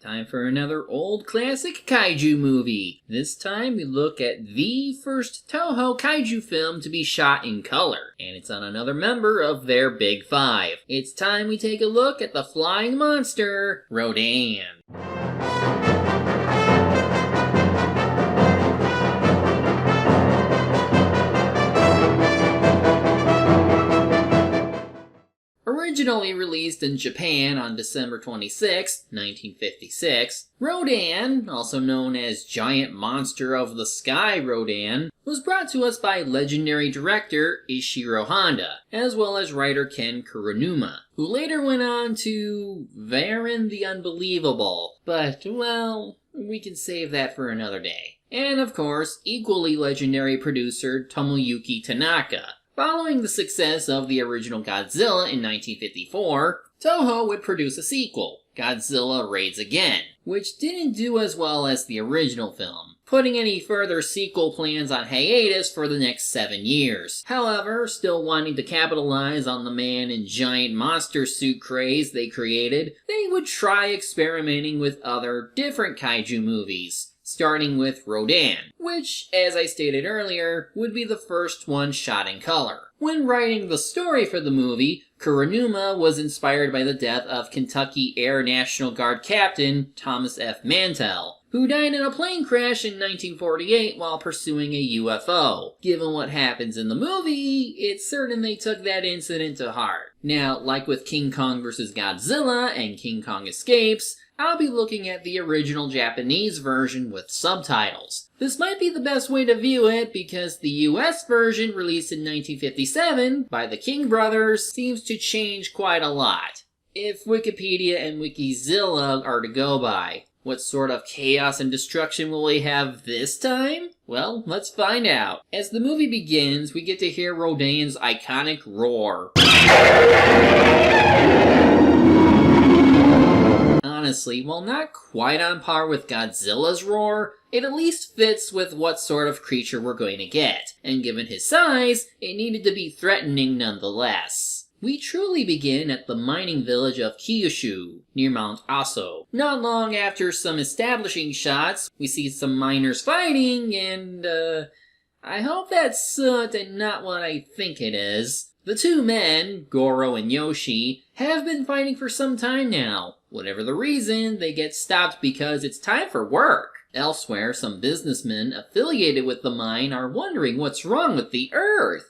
Time for another old classic kaiju movie. This time we look at the first Toho kaiju film to be shot in color, and it's on another member of their Big Five. It's time we take a look at the flying monster, Rodan. Originally released in Japan on December 26, 1956, Rodan, also known as Giant Monster of the Sky Rodan, was brought to us by legendary director Ishiro Honda, as well as writer Ken Kuronuma, who later went on to Varan the Unbelievable, but, well, we can save that for another day. And of course, equally legendary producer Tomoyuki Tanaka. Following the success of the original Godzilla in 1954, Toho would produce a sequel, Godzilla Raids Again, which didn't do as well as the original film, putting any further sequel plans on hiatus for the next 7 years. However, still wanting to capitalize on the man in giant monster suit craze they created, they would try experimenting with other different kaiju movies, starting with Rodan, which, as I stated earlier, would be the first one shot in color. When writing the story for the movie, Kuronuma was inspired by the death of Kentucky Air National Guard Captain Thomas F. Mantell, who died in a plane crash in 1948 while pursuing a UFO. Given what happens in the movie, it's certain they took that incident to heart. Now, like with King Kong vs. Godzilla and King Kong Escapes, I'll be looking at the original Japanese version with subtitles. This might be the best way to view it because the US version released in 1957 by the King brothers seems to change quite a lot. If Wikipedia and Wikizilla are to go by, what sort of chaos and destruction will we have this time? Well, let's find out. As the movie begins, we get to hear Rodan's iconic roar. Honestly, while not quite on par with Godzilla's roar, it at least fits with what sort of creature we're going to get, and given his size, it needed to be threatening nonetheless. We truly begin at the mining village of Kyushu, near Mount Aso. Not long after some establishing shots, we see some miners fighting, and I hope that's soot and not what I think it is. The two men, Goro and Yoshi, have been fighting for some time now. Whatever the reason, they get stopped because it's time for work. Elsewhere, some businessmen affiliated with the mine are wondering what's wrong with the Earth.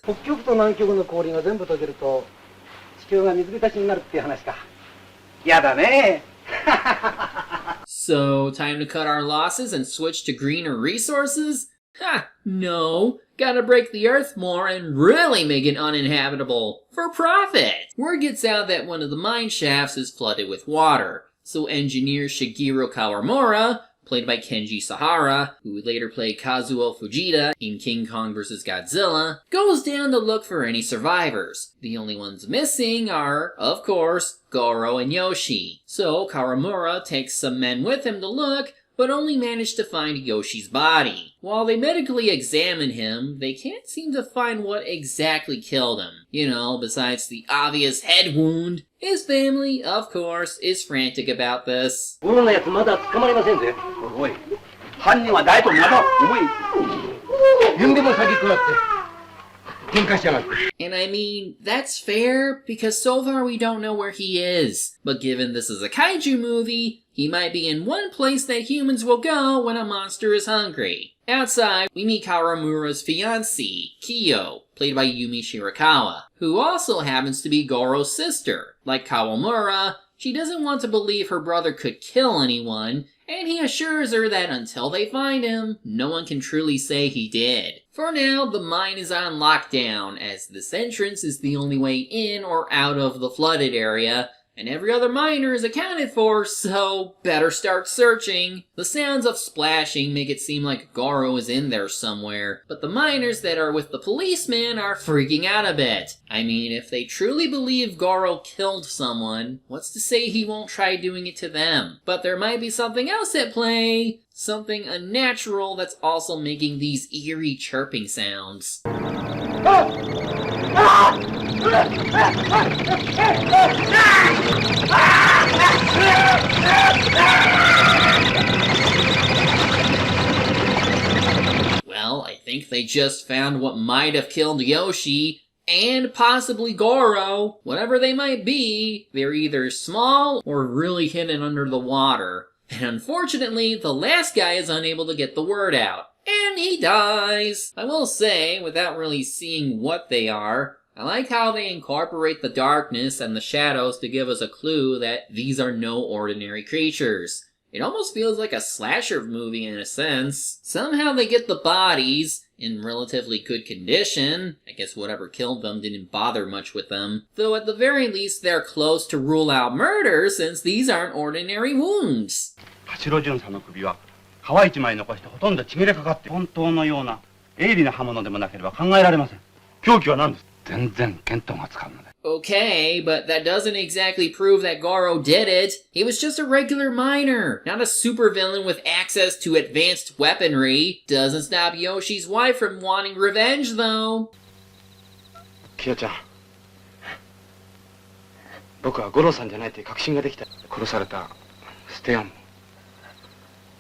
So, time to cut our losses and switch to greener resources? Ha! No! Gotta break the Earth more and really make it uninhabitable. For profit! Word gets out that one of the mine shafts is flooded with water, so engineer Shigeru Kawamura, played by Kenji Sahara, who would later play Kazuo Fujita in King Kong vs. Godzilla, goes down to look for any survivors. The only ones missing are, of course, Goro and Yoshi. So Kawamura takes some men with him to look, but only manage to find Yoshi's body. While they medically examine him, they can't seem to find what exactly killed him. You know, besides the obvious head wound. His family, of course, is frantic about this. And I mean, that's fair, because so far we don't know where he is. But given this is a kaiju movie, he might be in one place that humans will go when a monster is hungry. Outside, we meet Kawamura's fiancée, Kiyo, played by Yumi Shirakawa, who also happens to be Goro's sister. Like Kawamura, she doesn't want to believe her brother could kill anyone, and he assures her that until they find him, no one can truly say he did. For now, the mine is on lockdown, as this entrance is the only way in or out of the flooded area, and every other miner is accounted for, so better start searching. The sounds of splashing make it seem like Goro is in there somewhere, but the miners that are with the policeman are freaking out a bit. I mean, if they truly believe Goro killed someone, what's to say he won't try doing it to them? But there might be something else at play. Something unnatural that's also making these eerie chirping sounds. they just found what might have killed Yoshi and possibly Goro. Whatever they might be, they're either small or really hidden under the water. And unfortunately, the last guy is unable to get the word out. And he dies! I will say, without really seeing what they are, I like how they incorporate the darkness and the shadows to give us a clue that these are no ordinary creatures. It almost feels like a slasher movie in a sense. Somehow they get the bodies in relatively good condition. I guess whatever killed them didn't bother much with them. Though at the very least they're close to rule out murder since these aren't ordinary wounds. 八郎純さんの首は皮一枚残してほとんどちぎれかかって本当のような鋭利な刃物でもなければ考えられません。凶器は何です？全然見当がつかんので。Okay, but that doesn't exactly prove that Goro did it. He was just a regular miner, not a supervillain with access to advanced weaponry. Doesn't stop Yoshi's wife from wanting revenge, though. キヨちゃん、僕はゴロさんじゃないという確信ができた。殺されたステアンも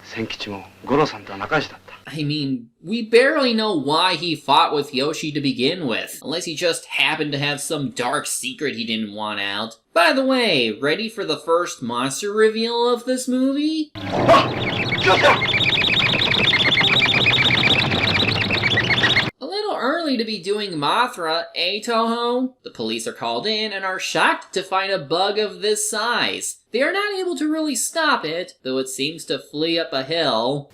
千吉もゴロさんとは仲良しだった。I mean, we barely know why he fought with Yoshi to begin with, unless he just happened to have some dark secret he didn't want out. By the way, ready for the first monster reveal of this movie? A little early to be doing Mothra, eh, Toho? The police are called in and are shocked to find a bug of this size. They are not able to really stop it, though it seems to flee up a hill.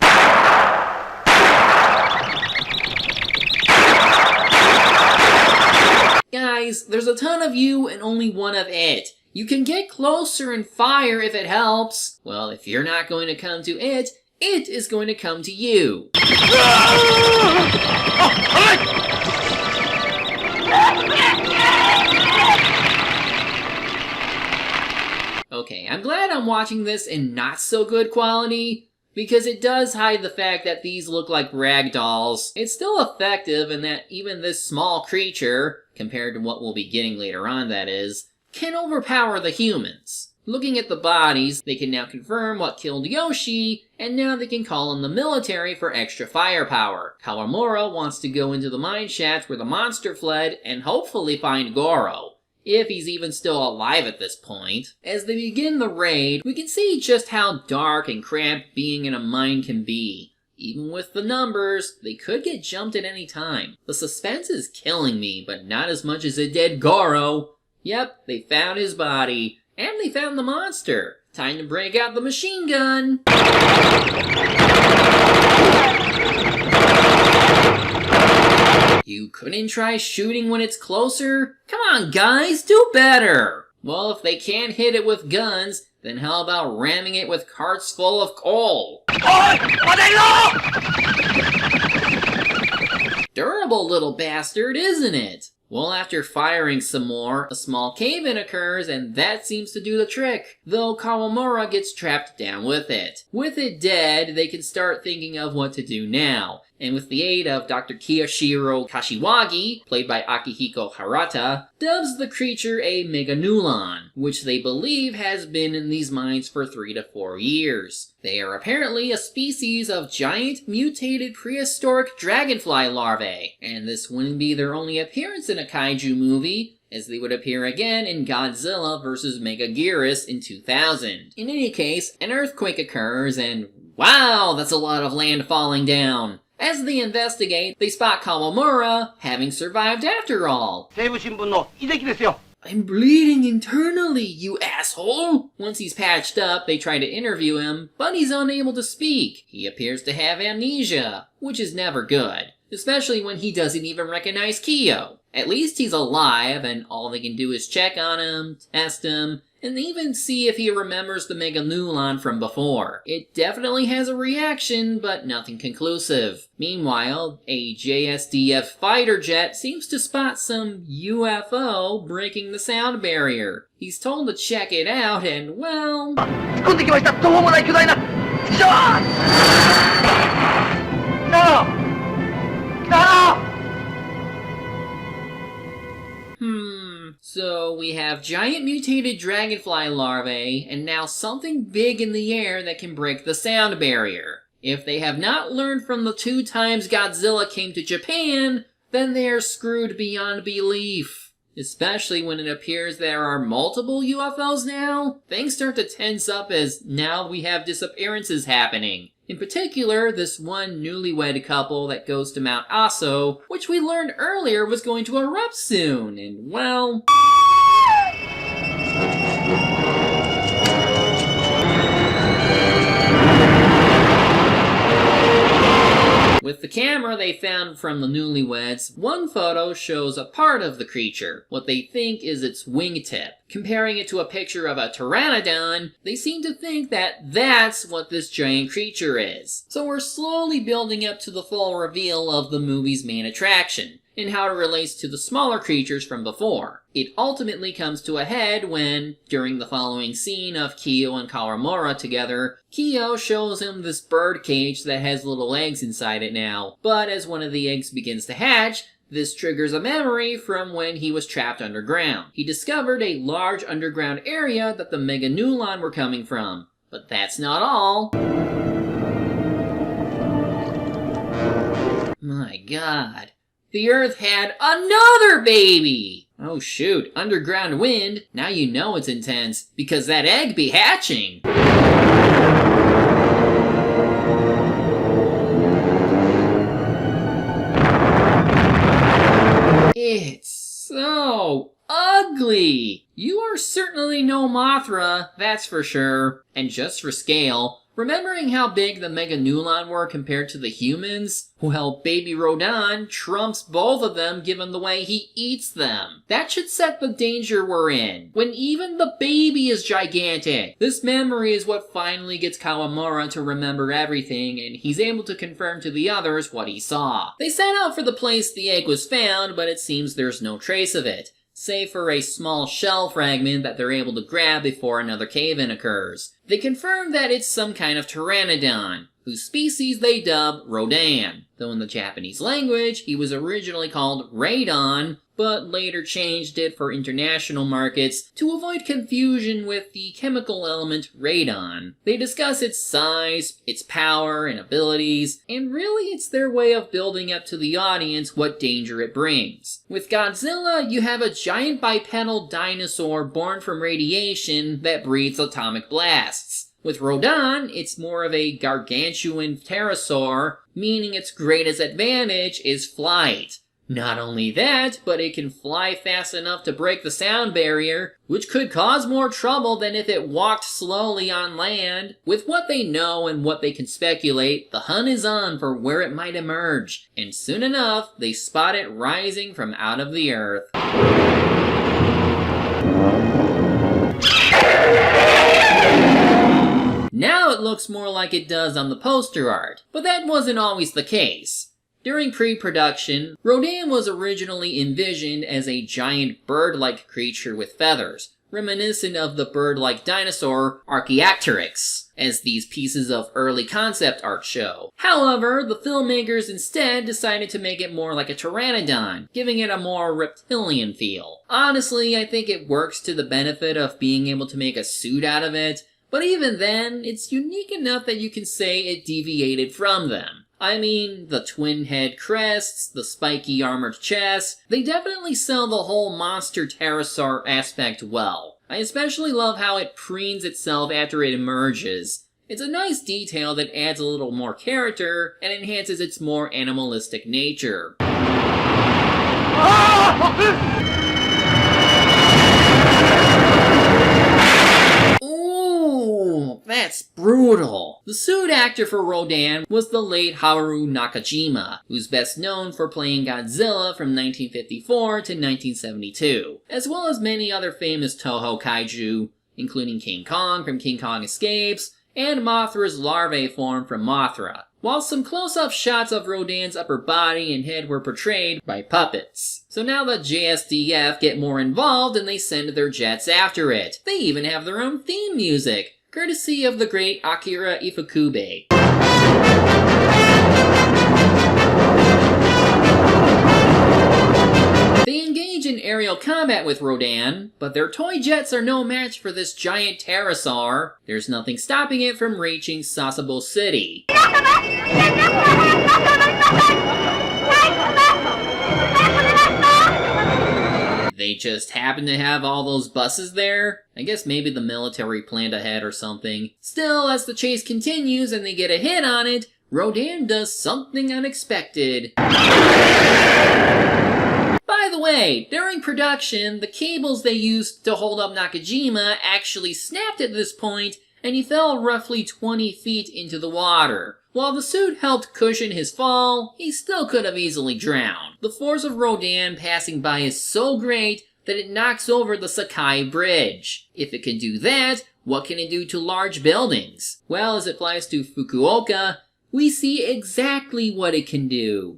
Guys, there's a ton of you and only one of it. You can get closer and fire if it helps. Well, if you're not going to come to it, it is going to come to you. Okay, I'm glad I'm watching this in not so good quality, because it does hide the fact that these look like rag dolls. It's still effective in that even this small creature, compared to what we'll be getting later on that is, can overpower the humans. Looking at the bodies, they can now confirm what killed Yoshi, and now they can call in the military for extra firepower. Kawamura wants to go into the mine shaft where the monster fled and hopefully find Goro, if he's even still alive at this point. As they begin the raid, we can see just how dark and cramped being in a mine can be. Even with the numbers, they could get jumped at any time. The suspense is killing me, but not as much as it did Goro. Yep, they found his body, and they found the monster. Time to break out the machine gun. You couldn't try shooting when it's closer? Come on, guys, do better! Well, if they can't hit it with guns, then how about ramming it with carts full of coal? Durable little bastard, isn't it? Well, after firing some more, a small cave-in occurs, and that seems to do the trick, though Kawamura gets trapped down with it. With it dead, they can start thinking of what to do now, and with the aid of Dr. Kiyashiro Kashiwagi, played by Akihiko Harata, dubs the creature a Mega-Nu-Lan, which they believe has been in these mines for 3 to 4 years. They are apparently a species of giant, mutated prehistoric dragonfly larvae, and this wouldn't be their only appearance in a kaiju movie, as they would appear again in Godzilla vs. Megaguirus in 2000. In any case, an earthquake occurs, and wow, that's a lot of land falling down. As they investigate, they spot Kawamura, having survived after all. I'm bleeding internally, you asshole! Once he's patched up, they try to interview him, but he's unable to speak. He appears to have amnesia, which is never good, especially when he doesn't even recognize Kyo. At least he's alive, and all they can do is check on him, test him, and even see if he remembers the Mega-Nu-Lan from before. It definitely has a reaction, but nothing conclusive. Meanwhile, a JSDF fighter jet seems to spot some UFO breaking the sound barrier. He's told to check it out, and well... So we have giant mutated dragonfly larvae, and now something big in the air that can break the sound barrier. If they have not learned from the 2 times Godzilla came to Japan, then they are screwed beyond belief. Especially when it appears there are multiple UFOs now, things start to tense up as now we have disappearances happening. In particular, this one newlywed couple that goes to Mount Aso, which we learned earlier was going to erupt soon, and well... With the camera they found from the newlyweds, one photo shows a part of the creature, what they think is its wingtip. Comparing it to a picture of a pteranodon, they seem to think that that's what this giant creature is. So we're slowly building up to the full reveal of the movie's main attraction, and how it relates to the smaller creatures from before. It ultimately comes to a head when, during the following scene of Kyo and Kawamura together, Kyo shows him this bird cage that has little eggs inside it now. But as one of the eggs begins to hatch, this triggers a memory from when he was trapped underground. He discovered a large underground area that the Mega-Nu-Lan were coming from. But that's not all. My god. The Earth had another baby! Oh shoot, underground wind, now you know it's intense, because that egg be hatching! It's so ugly! You are certainly no Mothra, that's for sure. And just for scale, remembering how big the Mega-Nu-Lan were compared to the humans? Well, baby Rodan trumps both of them given the way he eats them. That should set the danger we're in, when even the baby is gigantic. This memory is what finally gets Kawamura to remember everything, and he's able to confirm to the others what he saw. They set out for the place the egg was found, but it seems there's no trace of it, save for a small shell fragment that they're able to grab before another cave-in occurs. They confirm that it's some kind of pteranodon, whose species they dub Rodan, though in the Japanese language he was originally called Radon, but later changed it for international markets to avoid confusion with the chemical element radon. They discuss its size, its power and abilities, and really it's their way of building up to the audience what danger it brings. With Godzilla, you have a giant bipedal dinosaur born from radiation that breathes atomic blasts. With Rodan, it's more of a gargantuan pterosaur, meaning its greatest advantage is flight. Not only that, but it can fly fast enough to break the sound barrier, which could cause more trouble than if it walked slowly on land. With what they know and what they can speculate, the hunt is on for where it might emerge, and soon enough, they spot it rising from out of the earth. Now it looks more like it does on the poster art, but that wasn't always the case. During pre-production, Rodan was originally envisioned as a giant bird-like creature with feathers, reminiscent of the bird-like dinosaur Archaeopteryx, as these pieces of early concept art show. However, the filmmakers instead decided to make it more like a pteranodon, giving it a more reptilian feel. Honestly, I think it works to the benefit of being able to make a suit out of it, but even then, it's unique enough that you can say it deviated from them. I mean, the twin head crests, the spiky armored chest, they definitely sell the whole monster pterosaur aspect well. I especially love how it preens itself after it emerges. It's a nice detail that adds a little more character and enhances its more animalistic nature. Ooh, that's brutal. The suit actor for Rodan was the late Haru Nakajima, who's best known for playing Godzilla from 1954 to 1972, as well as many other famous Toho kaiju, including King Kong from King Kong Escapes, and Mothra's larvae form from Mothra, while some close-up shots of Rodan's upper body and head were portrayed by puppets. So now the JSDF get more involved and they send their jets after it. They even have their own theme music, courtesy of the great Akira Ifukube. They engage in aerial combat with Rodan, but their toy jets are no match for this giant pterosaur. There's nothing stopping it from reaching Sasebo City. They just happen to have all those buses there? I guess maybe the military planned ahead or something. Still, as the chase continues and they get a hit on it, Rodan does something unexpected. By the way, during production, the cables they used to hold up Nakajima actually snapped at this point, and he fell roughly 20 feet into the water. While the suit helped cushion his fall, he still could have easily drowned. The force of Rodan passing by is so great that it knocks over the Sakai Bridge. If it can do that, what can it do to large buildings? Well, as it flies to Fukuoka, we see exactly what it can do.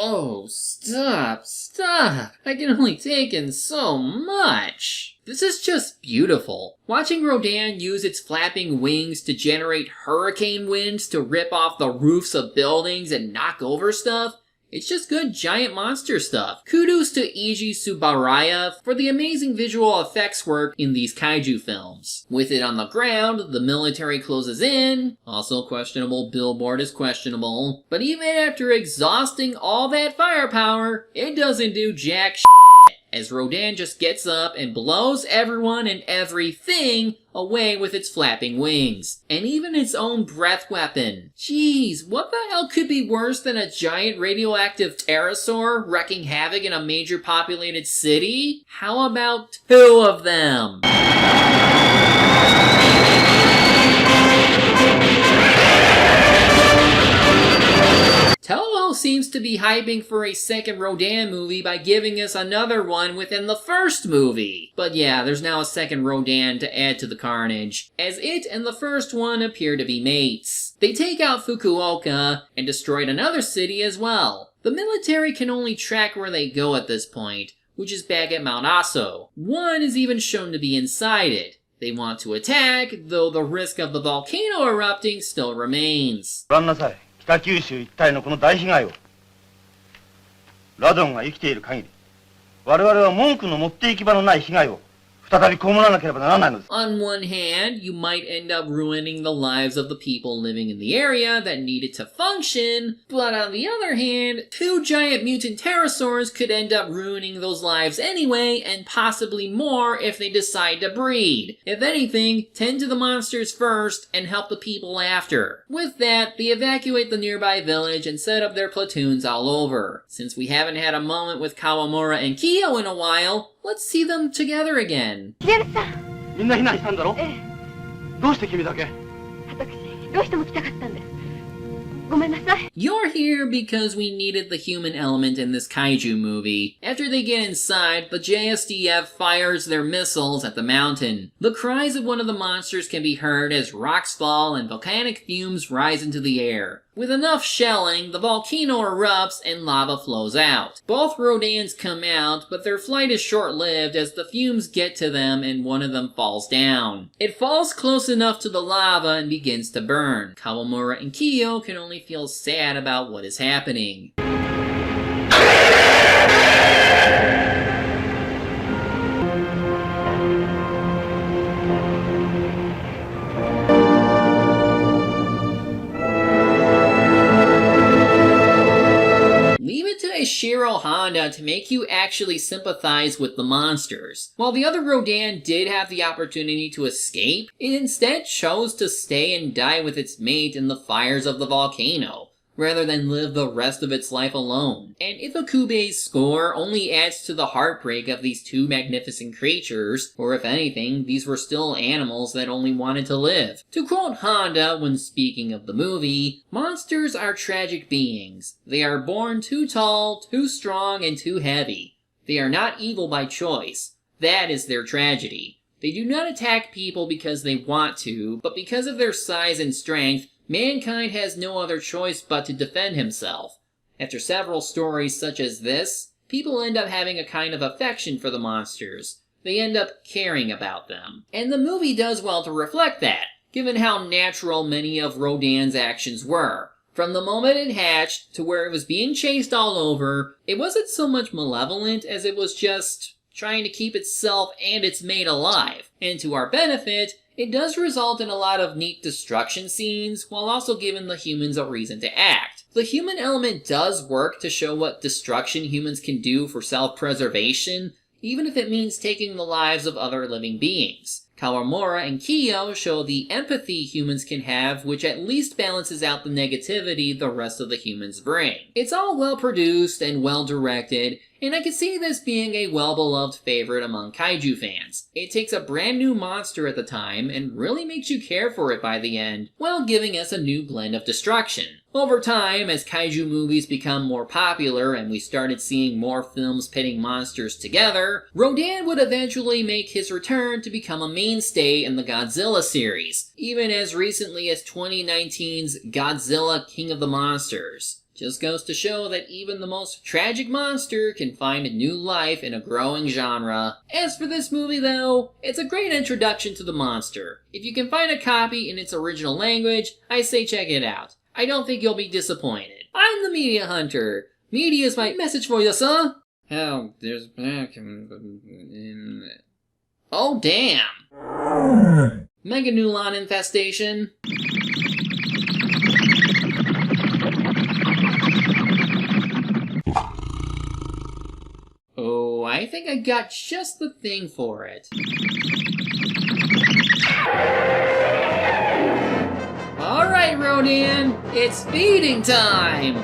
Oh, stop. I can only take in so much. This is just beautiful. Watching Rodan use its flapping wings to generate hurricane winds to rip off the roofs of buildings and knock over stuff, it's just good giant monster stuff. Kudos to Eiji Tsubaraya for the amazing visual effects work in these kaiju films. With it on the ground, the military closes in. Also questionable billboard is questionable. But even after exhausting all that firepower, it doesn't do jack shit, as Rodan just gets up and blows everyone and everything away with its flapping wings. And even its own breath weapon. Jeez, what the hell could be worse than a giant radioactive pterosaur wreaking havoc in a major populated city? How about 2 of them? Toho seems to be hyping for a second Rodan movie by giving us another one within the first movie. But yeah, there's now a second Rodan to add to the carnage, as it and the first one appear to be mates. They take out Fukuoka and destroyed another city as well. The military can only track where they go at this point, which is back at Mount Aso. One is even shown to be inside it. They want to attack, though the risk of the volcano erupting still remains. 北九州一帯のこの大被害をラドンが生きている限り我々は文句の持って行き場のない被害を再び被らなければならないのです。 On one hand, you might end up ruining the lives of the people living in the area that need it to function, but on the other hand, 2 giant mutant pterosaurs could end up ruining those lives anyway, and possibly more if they decide to breed. If anything, tend to the monsters first and help the people after. With that, they evacuate the nearby village and set up their platoons all over. Since we haven't had a moment with Kawamura and Kiyo in a while, let's see them together again. みんな避難したんだろ？ええ。どうして君だけ？私、どうしても来たかったんです。ごめんなさい。 You're here because we needed the human element in this kaiju movie. After they get inside, the JSDF fires their missiles at the mountain. The cries of one of the monsters can be heard as rocks fall and volcanic fumes rise into the air. With enough shelling, the volcano erupts and lava flows out. Both Rodans come out, but their flight is short-lived as the fumes get to them and one of them falls down. It falls close enough to the lava and begins to burn. Kawamura and Kiyo can only feel sad about what is happening. Shiro Honda to make you actually sympathize with the monsters. While the other Rodan did have the opportunity to escape, it instead chose to stay and die with its mate in the fires of the volcano, rather than live the rest of its life alone. And Ifukube's score only adds to the heartbreak of these 2 magnificent creatures, or if anything, these were still animals that only wanted to live. To quote Honda when speaking of the movie, monsters are tragic beings. They are born too tall, too strong, and too heavy. They are not evil by choice. That is their tragedy. They do not attack people because they want to, but because of their size and strength, mankind has no other choice but to defend himself. After several stories such as this, people end up having a kind of affection for the monsters. They end up caring about them. And the movie does well to reflect that. given how natural many of Rodan's actions were. From the moment it hatched to where it was being chased all over, it wasn't so much malevolent as it was just trying to keep itself and its mate alive. And to our benefit, it does result in a lot of neat destruction scenes, while also giving the humans a reason to act. The human element does work to show what destruction humans can do for self-preservation, even if it means taking the lives of other living beings. Kawamura and Kiyo show the empathy humans can have, which at least balances out the negativity the rest of the humans bring. It's all well produced and well directed, and I can see this being a well-beloved favorite among kaiju fans. It takes a brand new monster at the time and really makes you care for it by the end, while giving us a new blend of destruction. Over time, as kaiju movies become more popular and we started seeing more films pitting monsters together, Rodan would eventually make his return to become a mainstay in the Godzilla series, even as recently as 2019's Godzilla King of the Monsters. Just goes to show that even the most tragic monster can find a new life in a growing genre. As for this movie though, it's a great introduction to the monster. If you can find a copy in its original language, I say check it out. I don't think you'll be disappointed. I'm the Media Hunter. Media is my message for you, sir. Oh, there's back in... Oh, damn. Mega-Nu-Lan infestation. Oh, I think I got just the thing for it. Alright, Rodan, it's feeding time!